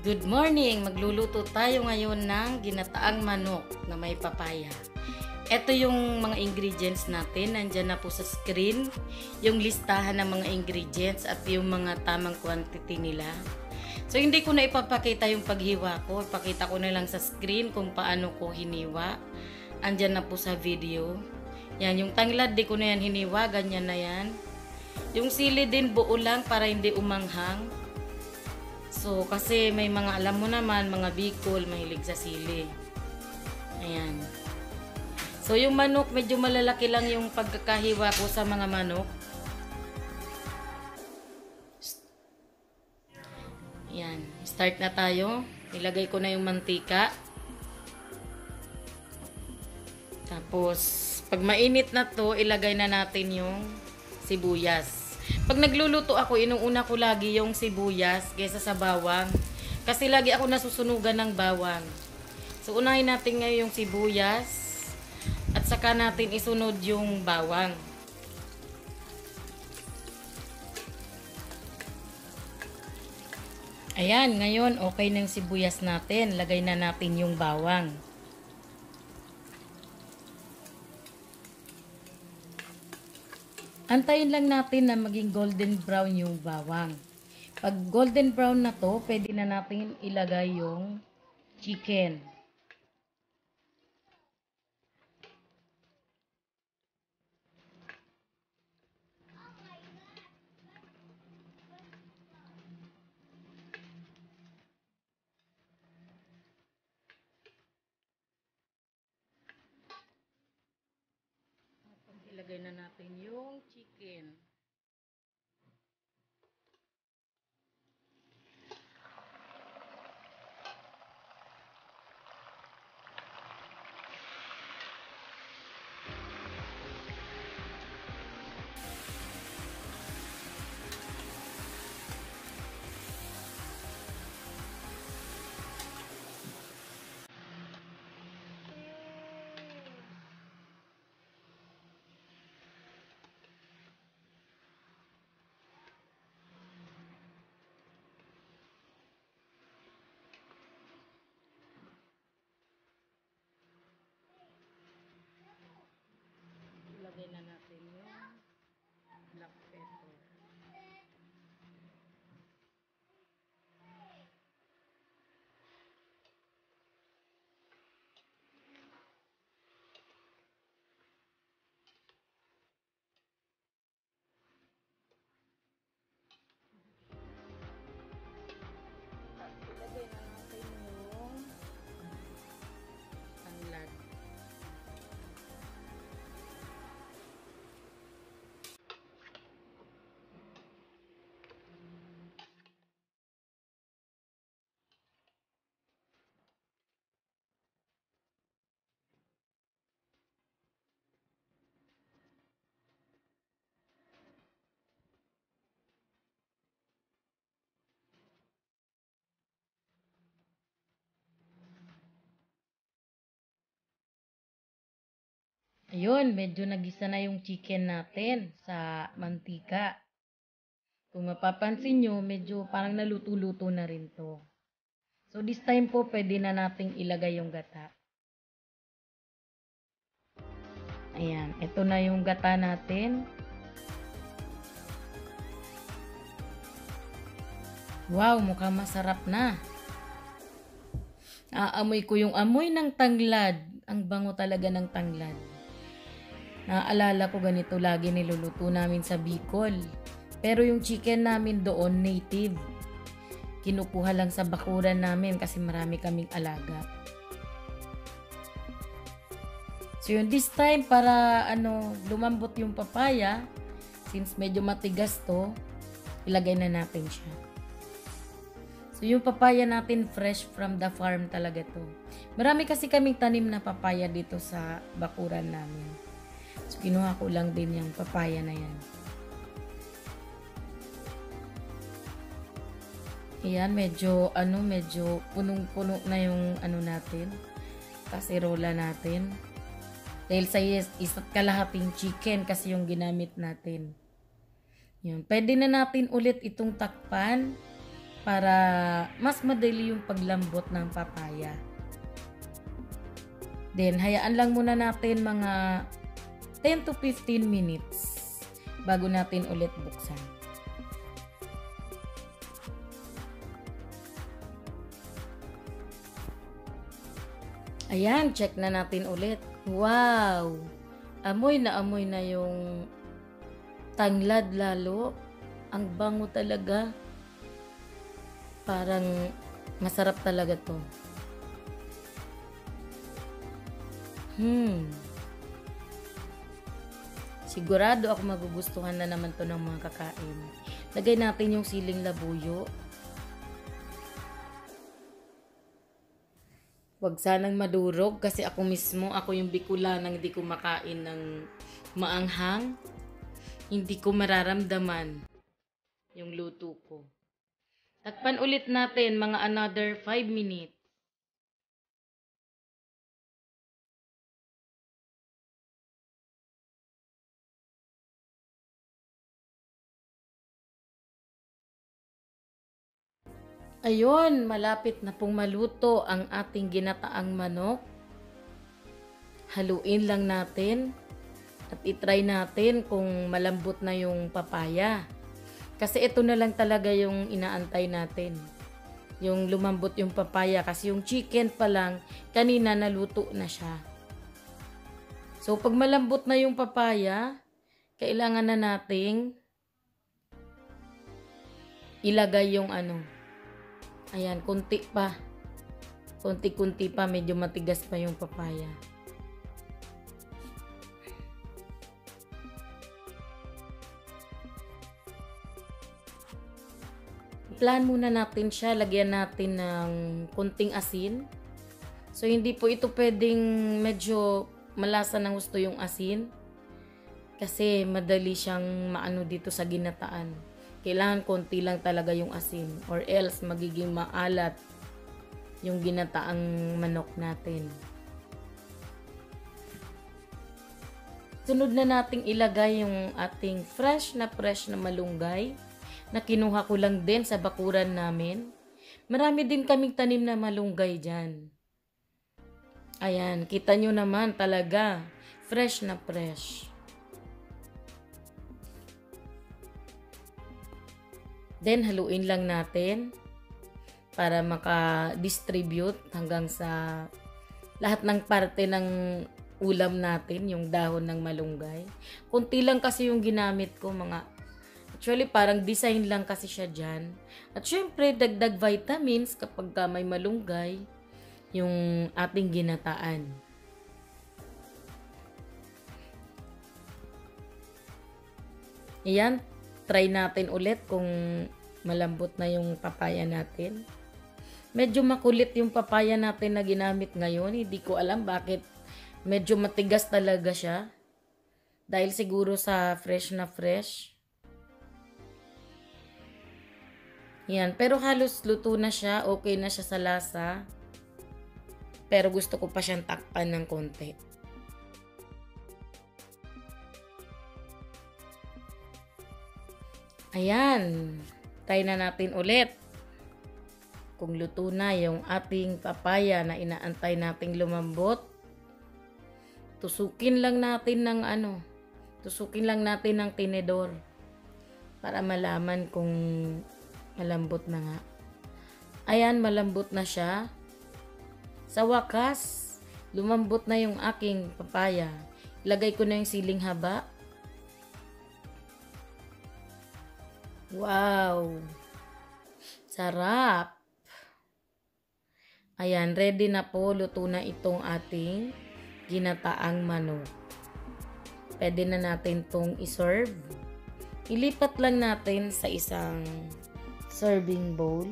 Good morning! Magluluto tayo ngayon ng ginataang manok na may papaya. Ito yung mga ingredients natin. Nandyan na po sa screen yung listahan ng mga ingredients at yung mga tamang quantity nila. So, hindi ko na ipapakita yung paghiwa ko. Ipakita ko na lang sa screen kung paano ko hiniwa. Andyan na po sa video. Yan, yung tanglad, di ko na yan hiniwa. Ganyan na yan. Yung sili din buo lang para hindi umanghang. So, kasi may mga, alam mo naman, mga Bicol, mahilig sa sili. Ayan. So, yung manok, medyo malalaki lang yung pagkakahiwa ko sa mga manok. Ayan. Start na tayo. Ilagay ko na yung mantika. Tapos, pag mainit na to, ilagay na natin yung sibuyas. Pag nagluluto ako, inuuna ko lagi yung sibuyas kaysa sa bawang. Kasi lagi ako nasusunugan ng bawang. So, unahin natin ngayon yung sibuyas. At saka natin isunod yung bawang. Ayan, ngayon okay na yung sibuyas natin. Lagay na natin yung bawang. Antayin lang natin na maging golden brown yung bawang. Pag golden brown na to, pwede na natin ilagay yung chicken. Ilagay na natin yung chicken. Ilagay na natin yung black pepper. At ilagay na natin yung tanglad. Ayun, medyo nagisa na yung chicken natin sa mantika. Kung mapapansin nyo, medyo parang naluto-luto na rin to. So, this time po, pwede na nating ilagay yung gata. Ayan, ito na yung gata natin. Wow, mukhang masarap na. Aamoy ko yung amoy ng tanglad. Ang bango talaga ng tanglad. Naaalala ko ganito lagi niluluto namin sa Bicol. Pero yung chicken namin doon native. Kinukuha lang sa bakuran namin kasi marami kaming alaga. So yun, this time para lumambot yung papaya, since medyo matigas to, ilagay na natin siya. So yung papaya natin fresh from the farm talaga to. Marami kasi kaming tanim na papaya dito sa bakuran namin. So, kinuha ko lang din yung papaya na yan. Ayan, medyo punong-puno na yung natin. Kaserola natin. Dahil sa isa't kalahating chicken kasi yung ginamit natin. Yun. Pwede na natin ulit itong takpan. para mas madali yung paglambot ng papaya. Then, hayaan lang muna natin mga 10 to 15 minutes bago natin ulit buksan. Ayan, check na natin ulit. Wow! Amoy na yung tanglad lalo. Ang bango talaga. Parang masarap talaga to. Sigurado ako magugustuhan na naman to ng mga kakain. Lagay natin yung siling labuyo. Huwag sanang madurog kasi ako mismo, ako yung Bicolanang hindi ko makain ng maanghang. Hindi ko mararamdaman yung luto ko. Takpan ulit natin mga another 5 minutes. Ayun, malapit na pong maluto ang ating ginataang manok. Haluin lang natin at itry natin kung malambot na yung papaya. Kasi ito na lang talaga yung inaantay natin. Yung lumambot yung papaya kasi yung chicken pa lang kanina naluto na siya. So pag malambot na yung papaya, kailangan na nating ilagay yung ayan, kunti pa. Kunti-kunti pa, medyo matigas pa yung papaya. Plan muna natin siya, lagyan natin ng kunting asin. So hindi po ito pwedeng medyo malasa ng gusto yung asin. Kasi madali siyang maano dito sa ginataan. Kailangan konti lang talaga yung asin or else magiging maalat yung ginataang manok natin. Sunod na nating ilagay yung ating fresh na malunggay na kinuha ko lang din sa bakuran namin. Marami din kaming tanim na malunggay dyan. Ayan, kita nyo naman talaga fresh na fresh. Then, haluin lang natin para maka-distribute hanggang sa lahat ng parte ng ulam natin, yung dahon ng malunggay. Kunti lang kasi yung ginamit ko, actually parang design lang kasi siya dyan. At syempre, dagdag vitamins kapag may malunggay, yung ating ginataan. Ayan. Try natin ulit kung malambot na yung papaya natin. Medyo makulit yung papaya natin na ginamit ngayon. Hindi ko alam bakit medyo matigas talaga siya. Dahil siguro sa fresh na fresh. Yan. Pero halos luto na siya. Okay na siya sa lasa. Pero gusto ko pa siyang takpan ng konti. Ayan, try na natin ulit kung luto na yung ating papaya na inaantay nating lumambot. Tusukin lang natin ng tinidor para malaman kung malambot na nga. Ayan, malambot na siya. Sa wakas, lumambot na yung aking papaya. Ilagay ko na yung siling haba. Wow! Sarap! Ayan, ready na po. Luto na itong ating ginataang manok. Pwede na natin itong iserve. Ilipat lang natin sa isang serving bowl.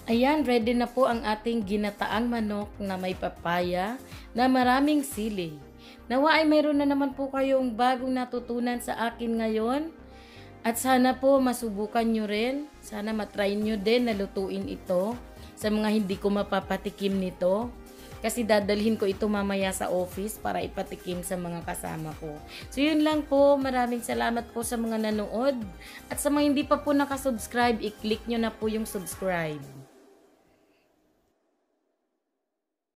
Ayan, ready na po ang ating ginataang manok na may papaya na maraming sili. Nawa ay mayroon na naman po kayong bagong natutunan sa akin ngayon. At sana po masubukan nyo rin. Sana matry nyo din na lutuin ito sa mga hindi ko mapapatikim nito. Kasi dadalhin ko ito mamaya sa office para ipatikim sa mga kasama ko. So yun lang po, maraming salamat po sa mga nanood. At sa mga hindi pa po nakasubscribe, i-click nyo na po yung subscribe.